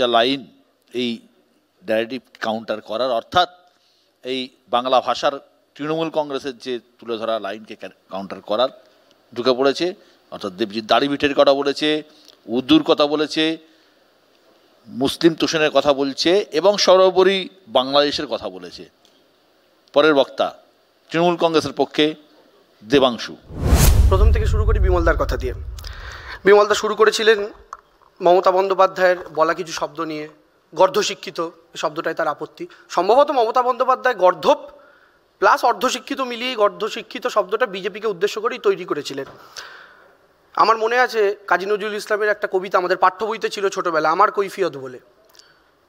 যা লাইন এই narrative counter করার, অর্থাৎ এই বাংলা ভাষার তৃণমূল কংগ্রেসের যে তুলে ধরা লাইনকে কাউন্টার করার ঢুকে পড়েছে। অর্থাৎ দেবজিৎ দাড়িভিটের কথা বলেছে, উর্দুর কথা বলেছে, মুসলিম তোষণের কথা বলছে এবং সর্বোপরি বাংলাদেশের কথা বলেছে। পরের বক্তা তৃণমূল কংগ্রেসের পক্ষে দেবাংশু। প্রথম থেকে শুরু করি বিমলদার কথা দিয়ে। বিমলদা শুরু করেছিলেন মমতা বন্দ্যোপাধ্যায়ের বলা কিছু শব্দ নিয়ে। গর্ধশিক্ষিত শব্দটাই তার আপত্তি। সম্ভবত মমতা বন্দ্যোপাধ্যায় গর্ধব প্লাস অর্ধশিক্ষিত মিলিয়ে গর্ধশিক্ষিত শব্দটা বিজেপিকে উদ্দেশ্য করেই তৈরি করেছিলেন। আমার মনে আছে কাজী নজরুল ইসলামের একটা কবিতা আমাদের পাঠ্য বইতে ছিল ছোটোবেলা, আমার কৈফিয়ত বলে।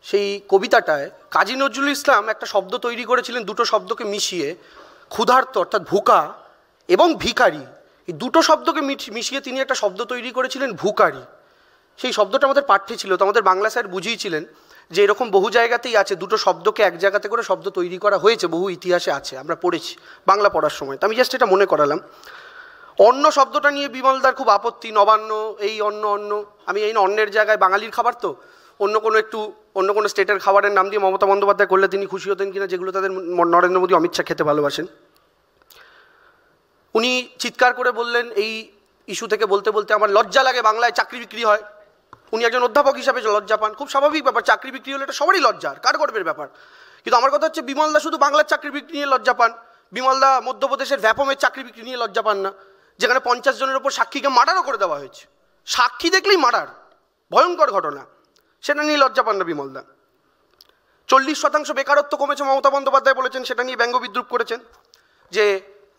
সেই কবিতাটায় কাজী নজরুল ইসলাম একটা শব্দ তৈরি করেছিলেন, দুটো শব্দকে মিশিয়ে, ক্ষুধার্ত অর্থাৎ ভুকা এবং ভিখারি, এই দুটো শব্দকে মিশিয়ে তিনি একটা শব্দ তৈরি করেছিলেন ভুকারি। সেই শব্দটা আমাদের পাঠ্যে ছিল, তো আমাদের বাংলা স্যার বুঝিয়েছিলেন যে এরকম বহু জায়গাতেই আছে, দুটো শব্দকে এক জায়গাতে করে শব্দ তৈরি করা হয়েছে, বহু ইতিহাসে আছে, আমরা পড়েছি বাংলা পড়ার সময়। তো আমি জাস্ট এটা মনে করালাম। অন্ন শব্দটা নিয়ে বিমলদার খুব আপত্তি, নবান্ন, এই অন্ন অন্ন, আমি এই অন্নের জায়গায় বাঙালির খাবার তো অন্য কোনো স্টেটের খাবারের নাম দিয়ে মমতা বন্দ্যোপাধ্যায় করলে তিনি খুশি হতেন কিনা, যেগুলো তাদের নরেন্দ্র মোদী অমিত শাহ খেতে ভালোবাসেন। উনি চিৎকার করে বললেন এই ইস্যু থেকে বলতে বলতে, আমার লজ্জা লাগে বাংলায় চাকরি বিক্রি হয়। উনি একজন অধ্যাপক হিসাবে লজ্জা পান, খুব স্বাভাবিক ব্যাপার, চাকরি বিক্রি হলে এটা সবারই লজ্জার, কার গর্বের ব্যাপার। কিন্তু আমার কথা হচ্ছে বিমলদা শুধু বাংলার চাকরি বিক্রি নিয়ে লজ্জা পান, বিমলদা মধ্যপ্রদেশের ভ্যাপমের চাকরি বিক্রি নিয়ে লজ্জা পান না, যেখানে 50 জনের ওপর সাক্ষীকে মার্ডারও করে দেওয়া হয়েছে, সাক্ষী দেখলেই মার্ডার, ভয়ঙ্কর ঘটনা, সেটা নিয়ে লজ্জা পান না বিমলদা। 40% বেকারত্ব কমেছে মমতা বন্দ্যোপাধ্যায় বলেছেন, সেটা নিয়ে ব্যঙ্গ বিদ্রুপ করেছেন যে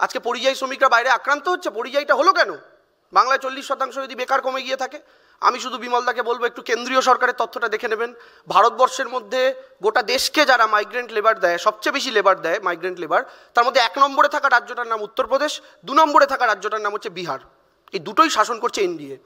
আজকে পরিযায়ী শ্রমিকরা বাইরে আক্রান্ত হচ্ছে, পরিযায়ীটা হলো কেন, বাংলায় 40% যদি বেকার কমে গিয়ে থাকে। আমি শুধু বিমলদাকে বলবো একটু কেন্দ্রীয় সরকারের তথ্যটা দেখে নেবেন। ভারতবর্ষের মধ্যে গোটা দেশকে যারা মাইগ্রেন্ট লেবার দেয়, সবচেয়ে বেশি লেবার দেয় মাইগ্রেন্ট লেবার, তার মধ্যে 1 নম্বরে থাকা রাজ্যটার নাম উত্তরপ্রদেশ, 2 নম্বরে থাকা রাজ্যটার নাম হচ্ছে বিহার। এই দুটোই শাসন করছে এনডিএ।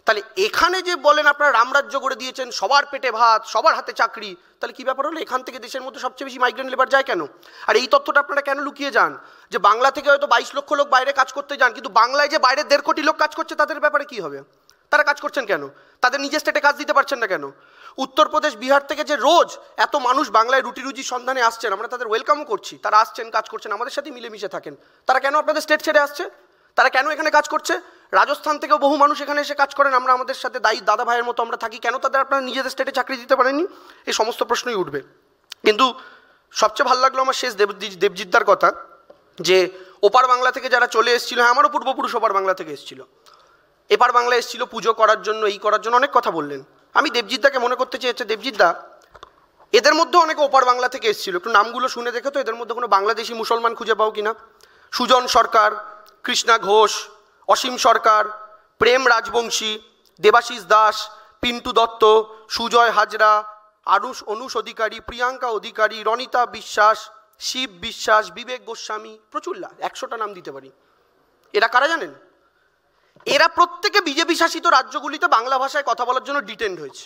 তাহলে এখানে যে বলেন আপনারা রামরাজ্য করে দিয়েছেন, সবার পেটে ভাত, সবার হাতে চাকরি, তাহলে কী ব্যাপার হলো, এখান থেকে দেশের মধ্যে সবচেয়ে বেশি মাইগ্রেন্ট লেবার যায় কেন? আর এই তথ্যটা আপনারা কেন লুকিয়ে যান যে বাংলা থেকে হয়তো 22 লক্ষ লোক বাইরে কাজ করতে যান, কিন্তু বাংলায় যে বাইরে 1.5 কোটি লোক কাজ করছে তাদের ব্যাপারে কী হবে? তারা কাজ করছেন কেন? তাদের নিজের স্টেটে কাজ দিতে পারছেন না কেন? উত্তরপ্রদেশ, বিহার থেকে যে রোজ এত মানুষ বাংলায় রুটি রুজির সন্ধানে আসছেন, আমরা তাদের ওয়েলকামও করছি, তারা আসছেন, কাজ করছেন, আমাদের সাথে মিলেমিশে থাকেন, তারা কেন আপনাদের স্টেট ছেড়ে আসছে? তারা কেন এখানে কাজ করছে? রাজস্থান থেকেও বহু মানুষ এখানে এসে কাজ করেন, আমরা আমাদের সাথে দাদা ভাইয়ের মতো আমরা থাকি, কেন তাদের আপনারা নিজেদের স্টেটে চাকরি দিতে পারেননি? এই সমস্ত প্রশ্নই উঠবে। কিন্তু সবচেয়ে ভালো লাগলো আমার শেষ দেবজিৎদার কথা, যে ওপার বাংলা থেকে যারা চলে এসেছিল, হ্যাঁ আমারও পূর্বপুরুষ ওপার বাংলা থেকে এসেছিল, এপার বাংলা এসেছিল পুজো করার জন্য, এই করার জন্য, অনেক কথা বললেন। আমি দেবজিৎদাকে মনে করতে চেয়েছি, দেবজিৎদা এদের মধ্যে অনেকে ওপার বাংলা থেকে এসেছিল, একটু নামগুলো শুনে দেখো তো এদের মধ্যে কোনো বাংলাদেশি মুসলমান খুঁজে পাও কিনা। সুজন সরকার, কৃষ্ণা ঘোষ, অসীম সরকার, প্রেম রাজবংশী, দেবাশিস দাস, পিন্টু দত্ত, সুজয় হাজরা, অনুষ অধিকারী, প্রিয়াঙ্কা অধিকারী, রনিতা বিশ্বাস, শিব বিশ্বাস, বিবেক গোস্বামী, প্রচুর 100টা নাম দিতে পারি। এরা কারা জানেন? এরা প্রত্যেকে বিজেপি শাসিত রাজ্যগুলিতে বাংলা ভাষায় কথা বলার জন্য ডিটেন্ড হয়েছে।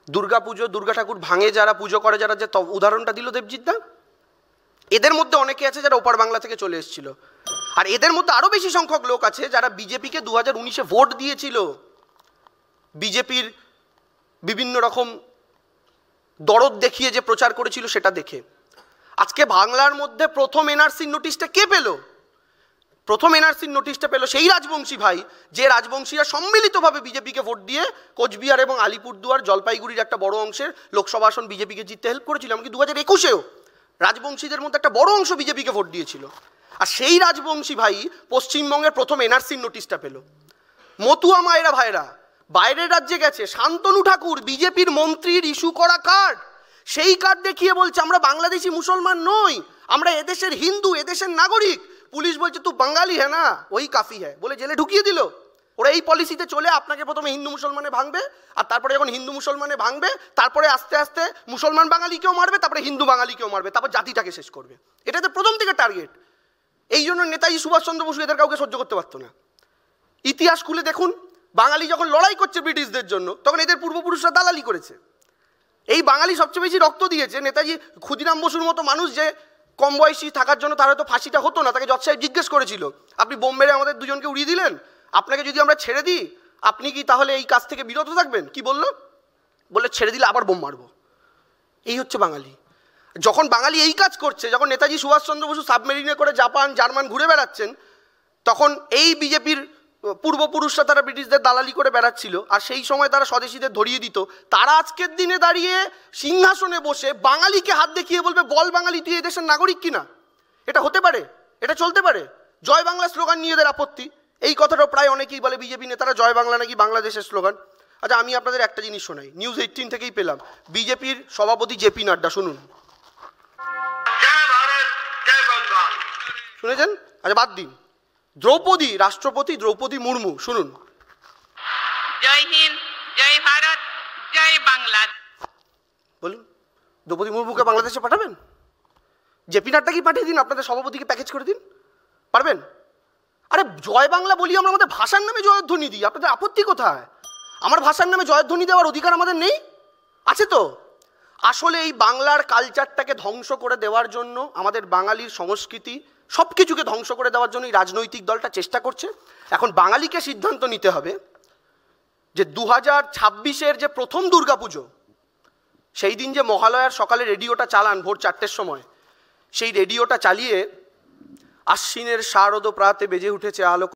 দুর্গা পুজো, দুর্গা ঠাকুর ভাঙে যারা, পুজো করে যারা, যে উদাহরণটা দিল দেবজিৎদা, এদের মধ্যে অনেকে আছে যারা ওপার বাংলা থেকে চলে এসেছিল। আর এদের মধ্যে আরও বেশি সংখ্যক লোক আছে যারা বিজেপিকে 2019-এ ভোট দিয়েছিল, বিজেপির বিভিন্ন রকম দরদ দেখিয়ে যে প্রচার করেছিল সেটা দেখে। আজকে বাংলার মধ্যে প্রথম এনআরসির নোটিশটা কে পেল? প্রথম এনআরসির নোটিশটা পেল সেই রাজবংশী ভাই, যে রাজবংশীরা সম্মিলিতভাবে বিজেপিকে ভোট দিয়ে কোচবিহার এবং আলিপুরদুয়ার, জলপাইগুড়ির একটা বড় অংশের লোকসভা আসন বিজেপিকে জিততে হেল্প করেছিল। এমনকি 2021-এও রাজবংশীদের মধ্যে একটা বড় অংশ বিজেপিকে ভোট দিয়েছিল। আর সেই রাজবংশী ভাই পশ্চিমবঙ্গের প্রথম এনআরসির নোটিশটা পেল। মতুয়া মায়েরা ভাইরা বাইরের রাজ্যে গেছে, শান্তনু ঠাকুর বিজেপির মন্ত্রীর ইস্যু করা কার্ড, সেই কার্ড দেখিয়ে বলছে আমরা বাংলাদেশি মুসলমান নই, আমরা এদেশের হিন্দু, এদেশের নাগরিক। পুলিশ বলছে তু বাঙালি হ্যাঁ না, ওই কাফি হ্যাঁ, বলে জেলে ঢুকিয়ে দিল। ওরা এই পলিসিতে চলে আপনাকে প্রথমে হিন্দু মুসলমানে ভাঙবে, আর তারপরে যখন হিন্দু মুসলমানে ভাঙবে তারপরে আস্তে আস্তে মুসলমান বাঙালিকেও মারবে, তারপরে হিন্দু বাঙালিকেও মারবে, তারপর জাতিটাকে শেষ করবে। এটা তো প্রথম থেকে টার্গেট। এই জন্য নেতাজি সুভাষচন্দ্র বসু এদের কাউকে সহ্য করতে পারতো না। ইতিহাস খুলে দেখুন, বাঙালি যখন লড়াই করছে ব্রিটিশদের জন্য, তখন এদের পূর্বপুরুষরা দালালি করেছে। এই বাঙালি সবচেয়ে বেশি রক্ত দিয়েছে। নেতাজি ক্ষুদিরাম বসুর মতো মানুষ যে কম বয়সী থাকার জন্য তার হয়তো ফাঁসিটা হতো না, তাকে জজ সাহেব জিজ্ঞেস করেছিল আপনি বোম মেরে আমাদের দুজনকে উড়িয়ে দিলেন, আপনাকে যদি আমরা ছেড়ে দিই আপনি কি তাহলে এই কাজ থেকে বিরত থাকবেন? কি বললো? বলে ছেড়ে দিলে আবার বোম মারবো। এই হচ্ছে বাঙালি। যখন বাঙালি এই কাজ করছে, যখন নেতাজি সুভাষচন্দ্র বসু সাবমেরিনে করে জাপান জার্মান ঘুরে বেড়াচ্ছেন, তখন এই বিজেপির পূর্বপুরুষরা তারা ব্রিটিশদের দালালি করে বেড়াচ্ছিল, আর সেই সময় তারা স্বদেশীদের ধরিয়ে দিত। তারা আজকের দিনে দাঁড়িয়ে সিংহাসনে বসে বাঙালিকে হাত দেখিয়ে বলবে, বল বাঙালি তুই এই দেশের নাগরিক কিনা? এটা হতে পারে? এটা চলতে পারে? জয় বাংলা স্লোগান নিয়ে এদের আপত্তি। এই কথাটাও প্রায় অনেকেই বলে বিজেপি নেতারা, জয় বাংলা নাকি বাংলাদেশের স্লোগান। আচ্ছা, আমি আপনাদের একটা জিনিস শোনাই, নিউজ 18 থেকেই পেলাম। বিজেপির সভাপতি জেপি নাড্ডা, শুনুন। শুনেছেন? আচ্ছা বাদ দিন, দ্রৌপদী, রাষ্ট্রপতি দ্রৌপদী মুর্মু, শুনুন। জয় হিন্দ, জয় ভারত, জয় বাংলা। বলুন, দ্রৌপদী মুর্মুকে বাংলাদেশে পাঠাবেন? জেপি নাড্ডাকেই পাঠিয়ে দিন, আপনাদের সভাপতিকে প্যাকেজ করে দিন, পারবেন? আরে জয় বাংলা বলি আমরা, আমাদের ভাষার নামে জয়ধ্বনি দিই, আপনাদের আপত্তি কোথায়? আমার ভাষার নামে জয়ধ্বনি দেওয়ার অধিকার আমাদের নেই? আছে তো। আসলে এই বাংলার কালচারটাকে ধ্বংস করে দেওয়ার জন্য, আমাদের বাঙালির সংস্কৃতি সব কিছুকে ধ্বংস করে দেওয়ার জন্য এই রাজনৈতিক দলটা চেষ্টা করছে। এখন বাঙালিকে সিদ্ধান্ত নিতে হবে যে 2026-এর যে প্রথম দুর্গাপুজো, সেই দিন যে মহালয়ার সকালে রেডিওটা চালান ভোর 4টের সময়, সেই রেডিওটা চালিয়ে আশ্বিনের শারদ প্রাতে বেজে উঠেছে আলোক